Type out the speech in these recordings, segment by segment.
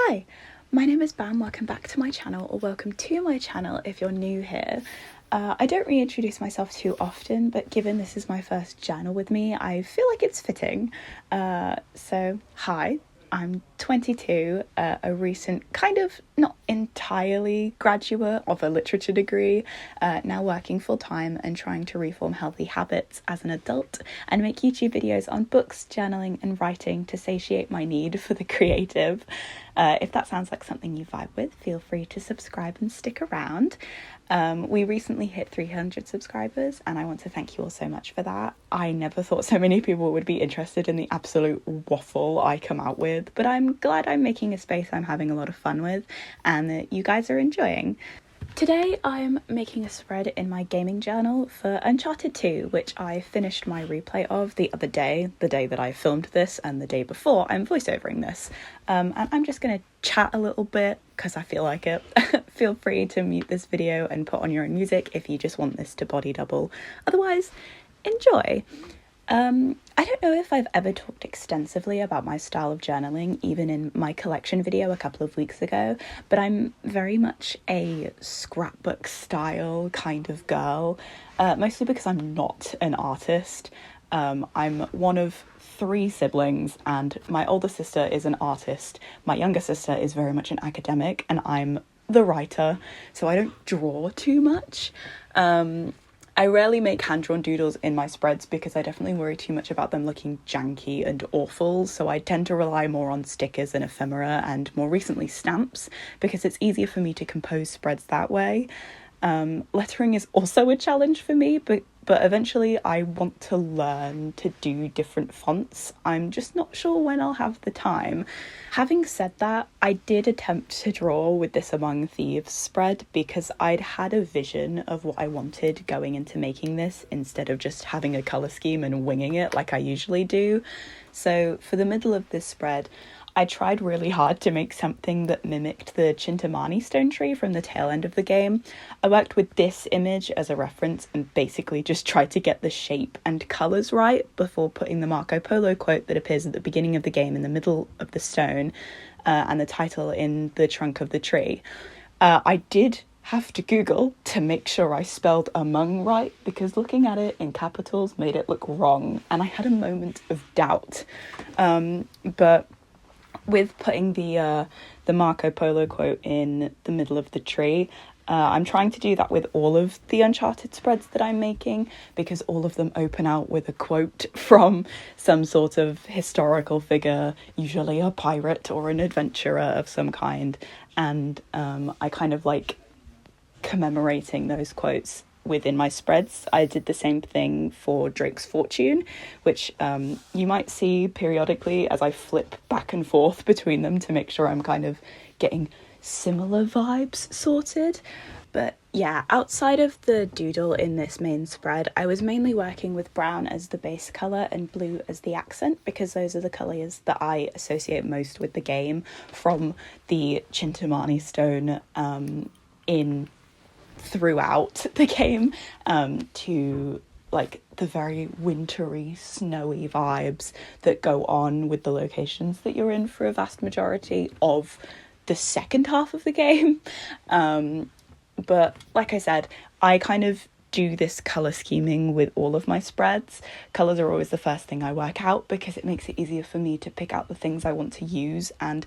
Hi, my name is Bam. Welcome back to my channel, or welcome to my channel if you're new here. I don't reintroduce myself too often, but given this is my first journal with me, I feel like it's fitting. So hi, I'm 22, a recent kind of not entirely graduate of a literature degree, now working full time and trying to reform healthy habits as an adult and make YouTube videos on books, journaling and writing to satiate my need for the creative. If that sounds like something you vibe with, feel free to subscribe and stick around. We recently hit 300 subscribers and I want to thank you all so much for that. I never thought so many people would be interested in the absolute waffle I come out with, but I'm glad I'm making a space I'm having a lot of fun with and that you guys are enjoying. Today I'm making a spread in my gaming journal for Uncharted 2, which I finished my replay of the other day, the day that I filmed this, and the day before I'm voiceovering this. And I'm just going to chat a little bit because I feel like it. Feel free to mute this video and put on your own music if you just want this to body double. Otherwise, enjoy. I don't know if I've ever talked extensively about my style of journaling, even in my collection video a couple of weeks ago, but I'm very much a scrapbook style kind of girl, mostly because I'm not an artist. I'm one of 3 siblings and my older sister is an artist. My younger sister is very much an academic and I'm the writer, so I don't draw too much. I rarely make hand-drawn doodles in my spreads because I definitely worry too much about them looking janky and awful, so I tend to rely more on stickers and ephemera and more recently stamps because it's easier for me to compose spreads that way. Lettering is also a challenge for me, but eventually I want to learn to do different fonts. I'm just not sure when I'll have the time. Having said that, I did attempt to draw with this Among Thieves spread because I'd had a vision of what I wanted going into making this instead of just having a colour scheme and winging it like I usually do. So for the middle of this spread, I tried really hard to make something that mimicked the Chintamani stone tree from the tail end of the game. I worked with this image as a reference and basically just tried to get the shape and colours right before putting the Marco Polo quote that appears at the beginning of the game in the middle of the stone and the title in the trunk of the tree. I did have to Google to make sure I spelled among right because looking at it in capitals made it look wrong and I had a moment of doubt. But with putting the Marco Polo quote in the middle of the tree, I'm trying to do that with all of the Uncharted spreads that I'm making because all of them open out with a quote from some sort of historical figure, usually a pirate or an adventurer of some kind, and I kind of like commemorating those quotes within my spreads. I did the same thing for Drake's Fortune, which you might see periodically as I flip back and forth between them to make sure I'm kind of getting similar vibes sorted. But yeah, outside of the doodle in this main spread, I was mainly working with brown as the base colour and blue as the accent because those are the colours that I associate most with the game from the Chintamani stone in throughout the game to like the very wintry, snowy vibes that go on with the locations that you're in for a vast majority of the second half of the game. But like I said, I kind of do this colour scheming with all of my spreads. Colours are always the first thing I work out because it makes it easier for me to pick out the things I want to use, and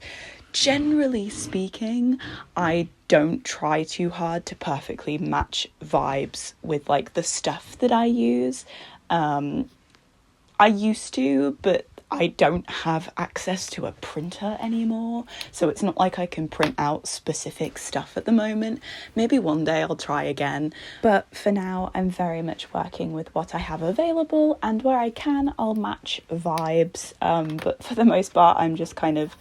generally speaking, I don't try too hard to perfectly match vibes with like the stuff that I use. I used to, but I don't have access to a printer anymore, so it's not like I can print out specific stuff at the moment. Maybe one day I'll try again, but for now I'm very much working with what I have available, and where I can I'll match vibes, but for the most part I'm just kind of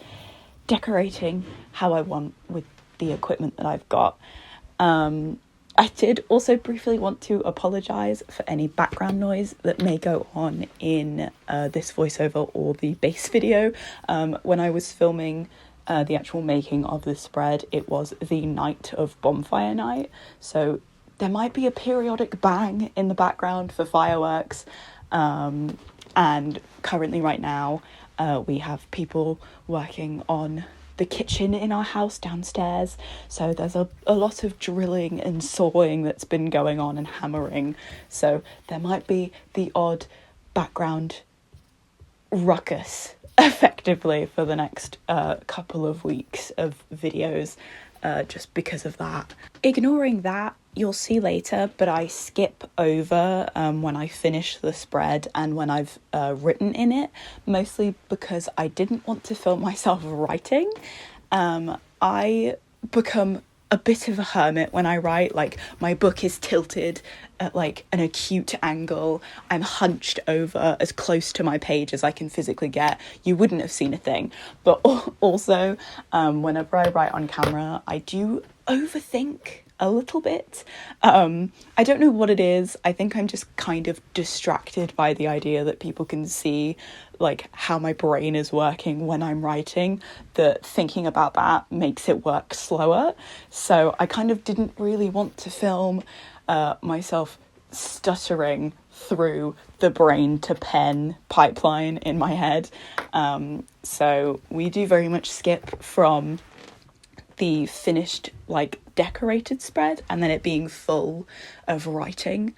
decorating how I want with the equipment that I've got. I did also briefly want to apologise for any background noise that may go on in this voiceover or the base video. When I was filming the actual making of the spread, it was the night of bonfire night, so there might be a periodic bang in the background for fireworks, and currently right now we have people working on the kitchen in our house downstairs. So there's a lot of drilling and sawing that's been going on and hammering. So there might be the odd background ruckus effectively for the next couple of weeks of videos, just because of that. Ignoring that, you'll see later, but I skip over when I finish the spread and when I've written in it, mostly because I didn't want to film myself writing. I become a bit of a hermit when I write. Like, my book is tilted at like an acute angle. I'm hunched over as close to my page as I can physically get. You wouldn't have seen a thing. But also, whenever I write on camera, I do overthink a little bit. I don't know what it is. I think I'm just kind of distracted by the idea that people can see like how my brain is working when I'm writing, that thinking about that makes it work slower. So I kind of didn't really want to film myself stuttering through the brain to pen pipeline in my head. So we do very much skip from the finished, like, decorated spread and then it being full of writing.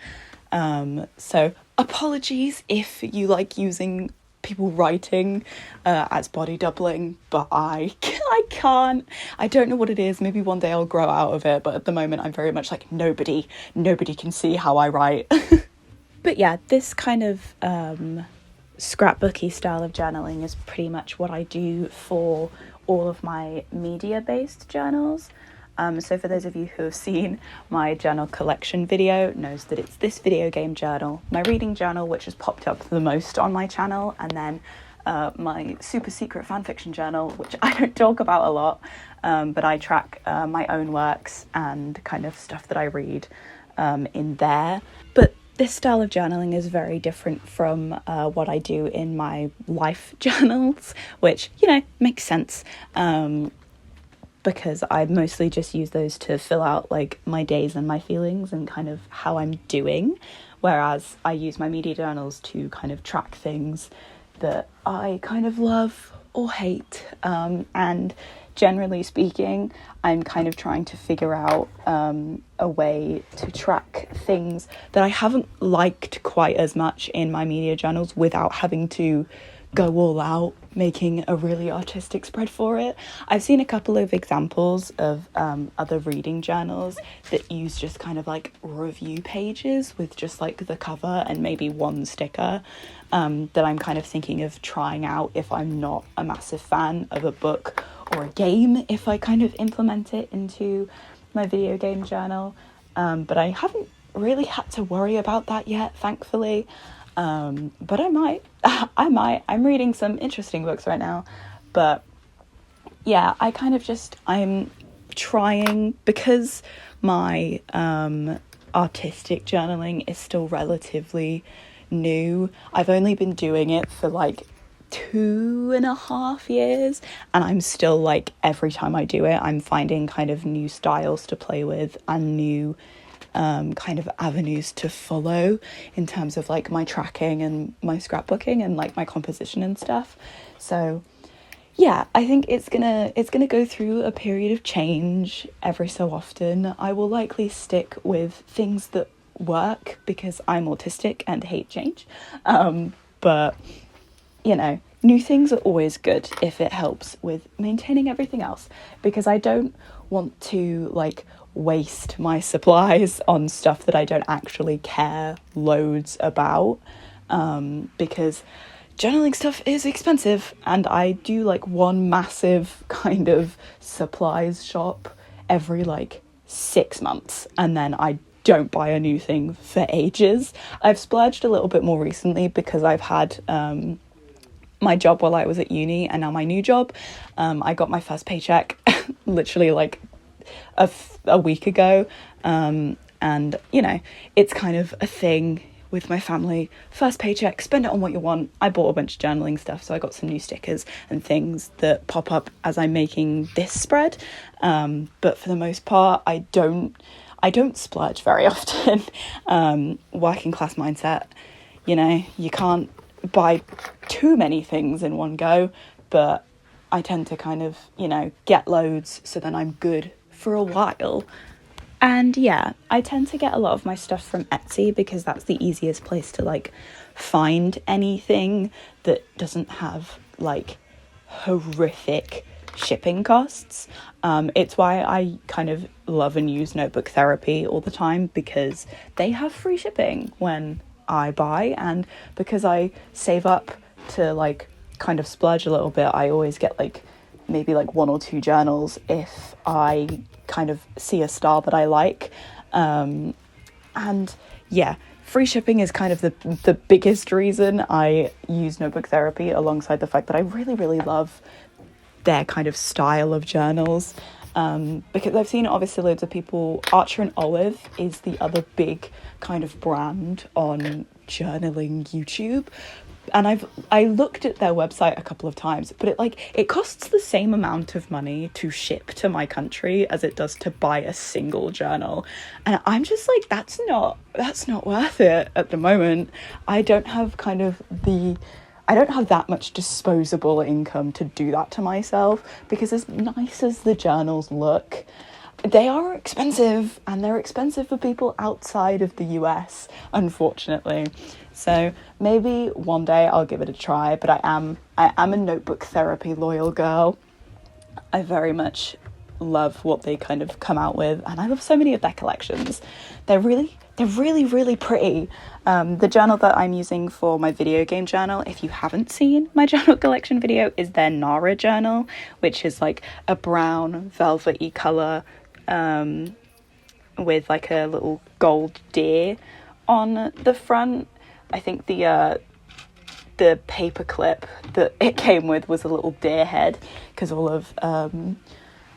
So apologies if you like using people writing as body doubling, but I can't. I don't know what it is. Maybe one day I'll grow out of it, but at the moment I'm very much like, nobody can see how I write. But yeah, this kind of scrapbooky style of journaling is pretty much what I do for all of my media-based journals. So for those of you who have seen my journal collection video, knows that it's this video game journal, my reading journal, which has popped up the most on my channel, and then my super secret fanfiction journal, which I don't talk about a lot, but I track my own works and kind of stuff that I read in there. But this style of journaling is very different from what I do in my life journals, which, you know, makes sense, because I mostly just use those to fill out like my days and my feelings and kind of how I'm doing, whereas I use my media journals to kind of track things that I kind of love or hate, and generally speaking, I'm kind of trying to figure out a way to track things that I haven't liked quite as much in my media journals without having to go all out making a really artistic spread for it. I've seen a couple of examples of other reading journals that use just kind of like review pages with just like the cover and maybe one sticker, that I'm kind of thinking of trying out if I'm not a massive fan of a book or a game, if I kind of implement it into my video game journal. But I haven't really had to worry about that yet, thankfully. But I might. I'm reading some interesting books right now, but yeah, I'm trying, because my artistic journaling is still relatively new. I've only been doing it for like 2.5 years, and I'm still like, every time I do it, I'm finding kind of new styles to play with and new kind of avenues to follow in terms of like my tracking and my scrapbooking and like my composition and stuff. So yeah, I think it's gonna go through a period of change every so often. I will likely stick with things that work because I'm autistic and hate change, but you know, new things are always good if it helps with maintaining everything else, because I don't want to like waste my supplies on stuff that I don't actually care loads about, because journaling stuff is expensive, and I do like one massive kind of supplies shop every like 6 months, and then I don't buy a new thing for ages. I've splurged a little bit more recently because I've had my job while I was at uni, and now my new job. I got my first paycheck literally like a week ago, and you know, it's kind of a thing with my family. First paycheck, spend it on what you want. I bought a bunch of journaling stuff, so I got some new stickers and things that pop up as I'm making this spread, but for the most part I don't splurge very often. Working class mindset, you know, you can't buy too many things in one go, but I tend to kind of, get loads so then I'm good for a while. And yeah, I tend to get a lot of my stuff from Etsy because that's the easiest place to like find anything that doesn't have like horrific shipping costs. It's why I kind of love and use Notebook Therapy all the time, because they have free shipping when I buy, and because I save up to like kind of splurge a little bit, I always get like maybe like 1 or 2 journals if I kind of see a style that I like. And yeah, free shipping is kind of the biggest reason I use Notebook Therapy, alongside the fact that I really, really love their kind of style of journals. Because I've seen obviously loads of people, Archer and Olive is the other big kind of brand on journaling YouTube. And I looked at their website a couple of times, but it costs the same amount of money to ship to my country as it does to buy a single journal. And I'm just like, that's not worth it at the moment. I don't have that much disposable income to do that to myself, because as nice as the journals look, they are expensive, and they're expensive for people outside of the US, unfortunately. So maybe one day I'll give it a try, but I am a Notebook Therapy loyal girl. I very much love what they kind of come out with, and I love so many of their collections. They're really, really pretty. The journal that I'm using for my video game journal, if you haven't seen my journal collection video, is their Nara journal, which is like a brown velvety colour with like a little gold deer on the front. I think the paper clip that it came with was a little deer head, because all of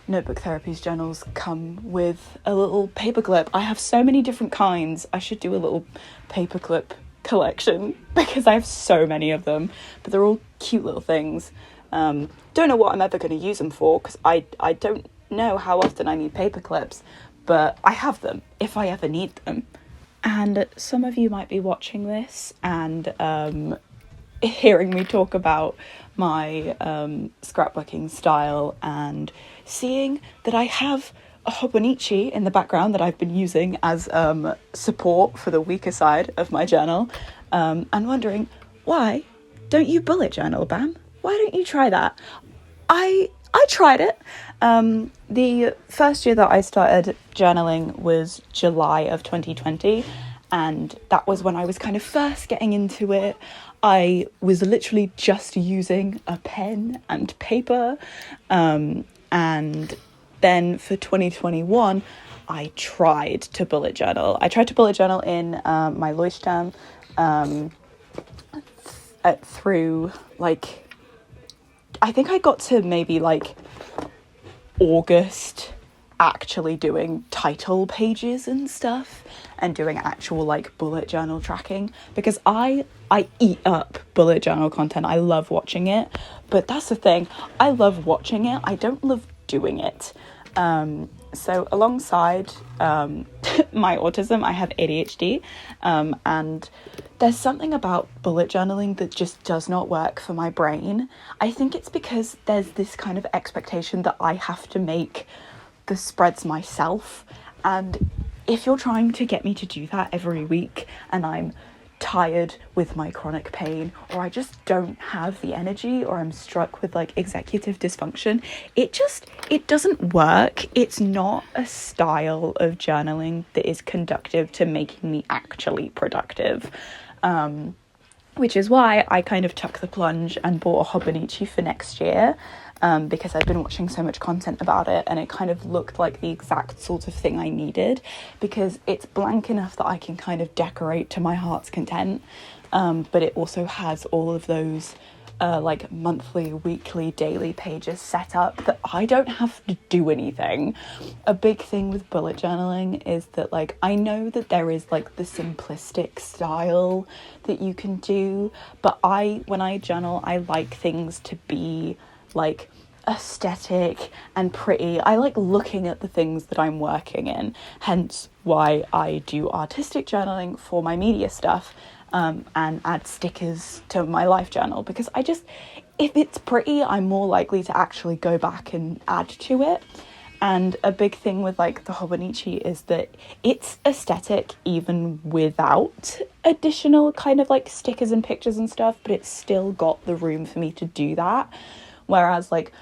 Notebook Therapy's journals come with a little paperclip. I have so many different kinds. I should do a little paperclip collection because I have so many of them, but they're all cute little things. Don't know what I'm ever going to use them for, because I don't know how often I need paperclips, but I have them if I ever need them. And some of you might be watching this and hearing me talk about my scrapbooking style and seeing that I have a Hobonichi in the background that I've been using as support for the weaker side of my journal, and wondering, why don't you bullet journal, Bam? Why don't you try that? I tried it. The first year that I started journaling was July of 2020, and that was when I was kind of first getting into it. I was literally just using a pen and paper, and then for 2021 I tried to bullet journal. I tried to bullet journal in my Leuchtturm through like, I think I got to maybe like August actually doing title pages and stuff and doing actual like bullet journal tracking, because I eat up bullet journal content. I love watching it, but that's the thing, I love watching it, I don't love doing it. So alongside my autism, I have ADHD, and there's something about bullet journaling that just does not work for my brain. I think it's because there's this kind of expectation that I have to make the spreads myself, and if you're trying to get me to do that every week and I'm tired with my chronic pain, or I just don't have the energy, or I'm struck with like executive dysfunction, it doesn't work. It's not a style of journaling that is conducive to making me actually productive, which is why I kind of took the plunge and bought a Hobonichi for next year, because I'd been watching so much content about it, and it kind of looked like the exact sort of thing I needed, because it's blank enough that I can kind of decorate to my heart's content, but it also has all of those like monthly, weekly, daily pages set up that I don't have to do anything. A big thing with bullet journaling is that like, I know that there is like the simplistic style that you can do, but when I journal, I like things to be like aesthetic and pretty. I like looking at the things that I'm working in, hence why I do artistic journaling for my media stuff, and add stickers to my life journal, because if it's pretty, I'm more likely to actually go back and add to it. And a big thing with like the Hobonichi is that it's aesthetic even without additional kind of like stickers and pictures and stuff, but it's still got the room for me to do that. Whereas like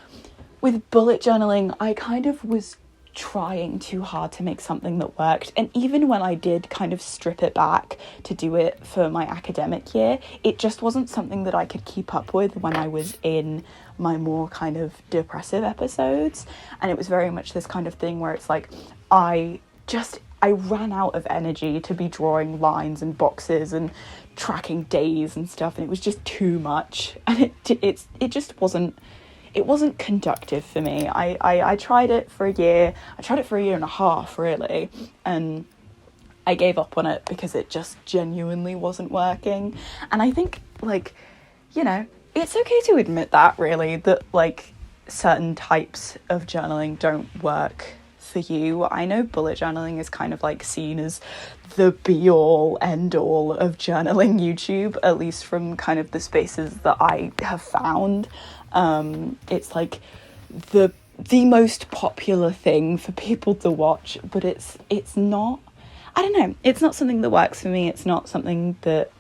with bullet journaling, I kind of was trying too hard to make something that worked, and even when I did kind of strip it back to do it for my academic year, it just wasn't something that I could keep up with when I was in my more kind of depressive episodes. And it was very much this kind of thing where it's like I ran out of energy to be drawing lines and boxes and tracking days and stuff, and it was just too much, and it just wasn't conductive for me. I tried it for a year. I tried it for a year and a half, really, and I gave up on it because it just genuinely wasn't working. And I think, like, you know, it's okay to admit that, really, that, like, certain types of journaling don't work for you. I know bullet journaling is kind of, like, seen as the be-all, end-all of journaling YouTube, at least from kind of the spaces that I have found. It's like the most popular thing for people to watch, but it's not, I don't know, it's not something that works for me. It's not something that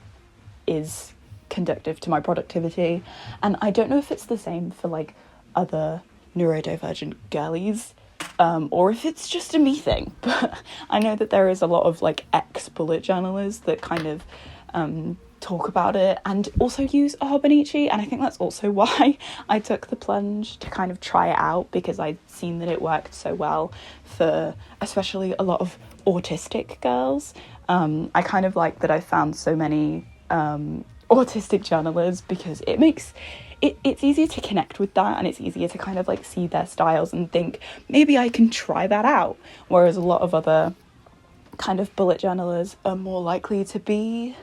is conducive to my productivity, and I don't know if it's the same for like other neurodivergent girlies, or if it's just a me thing, but I know that there is a lot of like ex-bullet journalers that kind of talk about it and also use a Hobonichi, and I think that's also why I took the plunge to kind of try it out, because I'd seen that it worked so well for especially a lot of autistic girls. I kind of like that I found so many autistic journalers, because it makes it's easier to connect with that, and it's easier to kind of like see their styles and think maybe I can try that out, whereas a lot of other kind of bullet journalers are more likely to be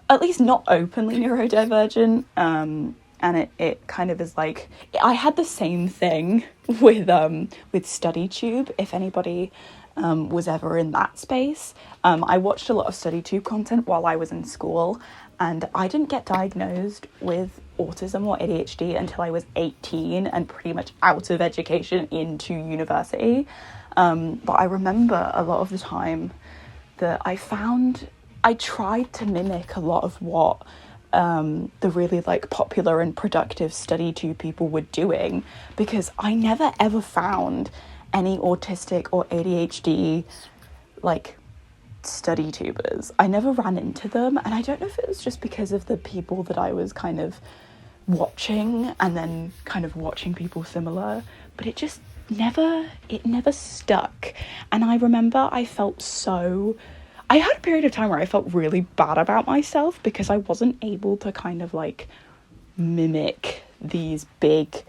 at least not openly neurodivergent, and it kind of is like, I had the same thing with StudyTube, if anybody was ever in that space. I watched a lot of StudyTube content while I was in school, and I didn't get diagnosed with autism or ADHD until I was 18 and pretty much out of education into university. But I remember a lot of the time that I tried to mimic a lot of what the really like popular and productive StudyTube people were doing, because I never ever found any autistic or ADHD like StudyTubers. I never ran into them, and I don't know if it was just because of the people that I was kind of watching and then kind of watching people similar, but it never stuck. And I remember I had a period of time where I felt really bad about myself because I wasn't able to kind of like mimic these big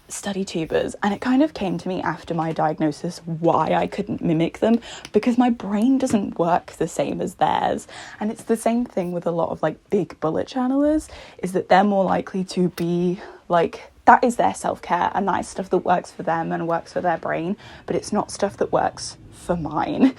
StudyTubers, and it kind of came to me after my diagnosis why I couldn't mimic them, because my brain doesn't work the same as theirs. And it's the same thing with a lot of like big bullet channelers, is that they're more likely to be like, that is their self-care and that is stuff that works for them and works for their brain, but it's not stuff that works for mine.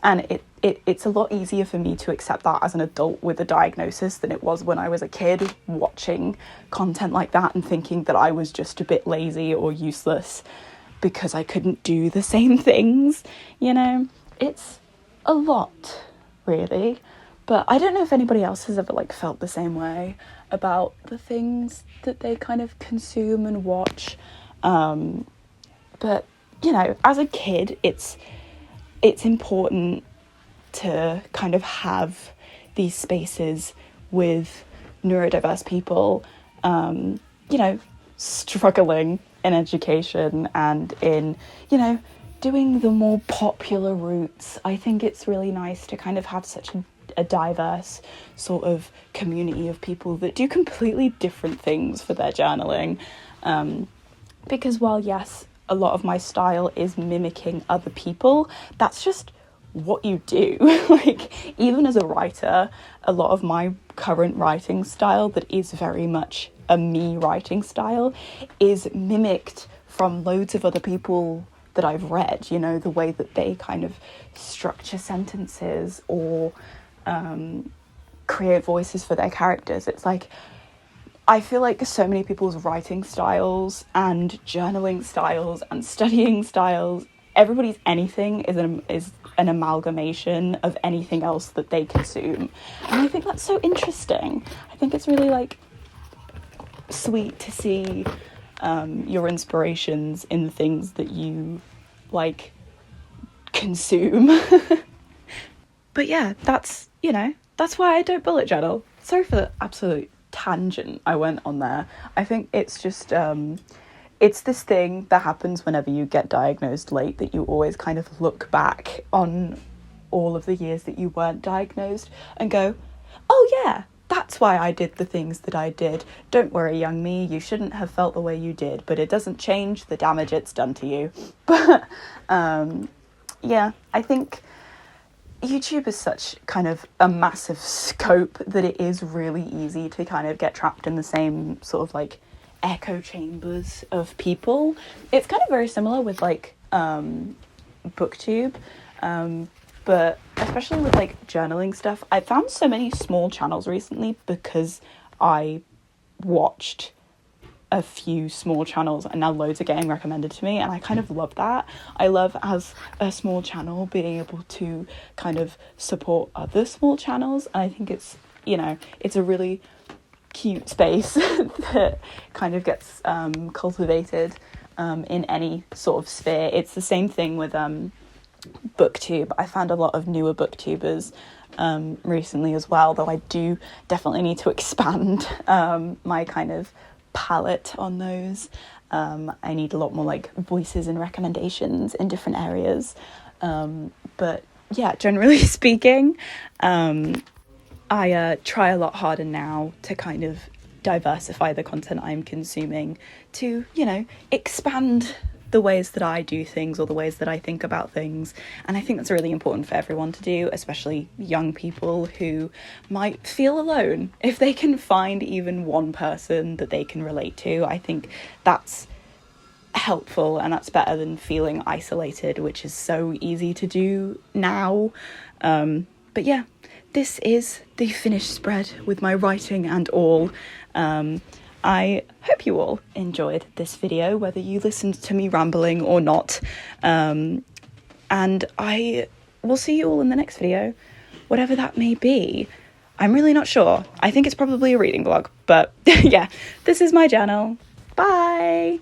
And it's a lot easier for me to accept that as an adult with a diagnosis than it was when I was a kid watching content like that and thinking that I was just a bit lazy or useless because I couldn't do the same things, you know? It's a lot, really. But I don't know if anybody else has ever like felt the same way about the things that they kind of consume and watch. But, you know, as a kid, it's important to kind of have these spaces with neurodiverse people, you know, struggling in education and in, you know, doing the more popular routes. I think it's really nice to kind of have such a diverse sort of community of people that do completely different things for their journaling. Because while, yes, a lot of my style is mimicking other people, that's just what you do. Like, even as a writer, a lot of my current writing style that is very much a me writing style is mimicked from loads of other people that I've read, you know, the way that they kind of structure sentences or create voices for their characters. It's like I feel like so many people's writing styles and journaling styles and studying styles, everybody's anything is an amalgamation of anything else that they consume. And I think that's so interesting. I think it's really like sweet to see your inspirations in the things that you like consume. But yeah, that's why I don't bullet journal. Sorry for the absolute tangent I went on there. I think it's just it's this thing that happens whenever you get diagnosed late, that you always kind of look back on all of the years that you weren't diagnosed and go, oh yeah, that's why I did the things that I did. Don't worry, young me, you shouldn't have felt the way you did, but it doesn't change the damage it's done to you. But yeah, I think YouTube is such kind of a massive scope that it is really easy to kind of get trapped in the same sort of like echo chambers of people. It's kind of very similar with like BookTube, but especially with like journaling stuff. I found so many small channels recently because I watched a few small channels and now loads are getting recommended to me, and I kind of love that. I love, as a small channel, being able to kind of support other small channels, and I think it's, it's a really cute space that kind of gets cultivated in any sort of sphere. It's the same thing with BookTube. I found a lot of newer BookTubers recently as well, though I do definitely need to expand my kind of palette on those. I need a lot more like voices and recommendations in different areas, but yeah, generally speaking, I try a lot harder now to kind of diversify the content I'm consuming to, expand the ways that I do things or the ways that I think about things. And I think that's really important for everyone to do, especially young people who might feel alone. If they can find even one person that they can relate to, I think that's helpful, and that's better than feeling isolated, which is so easy to do now. But yeah, this is the finished spread with my writing and all. I hope you all enjoyed this video, whether you listened to me rambling or not. And I will see you all in the next video, whatever that may be. I'm really not sure. I think it's probably a reading vlog, but yeah, this is my channel. Bye!